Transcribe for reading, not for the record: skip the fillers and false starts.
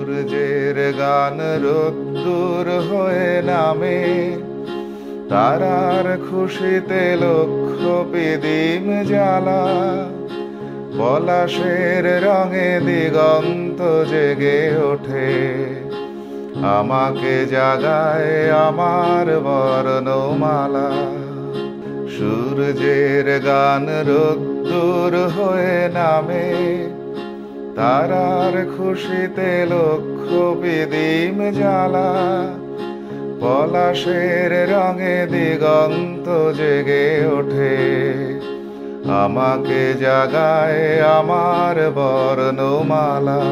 সূর্যের গান রোদ্দুর হয়ে নামে, তারার খুশিতে লক্ষ পিদিম জ্বালা, পলাশের রঙে দিগন্ত জেগে ওঠে, আমাকে জাগায় আমার বর্ণমালা। সূর্যের গান রোদ্দুর হয়ে নামে, তারার খুশিতে লক্ষ পিদিম জ্বালা, পলাশের রঙে দিগন্ত জেগে ওঠে, আমাকে জাগায় আমার বর্ণমালা।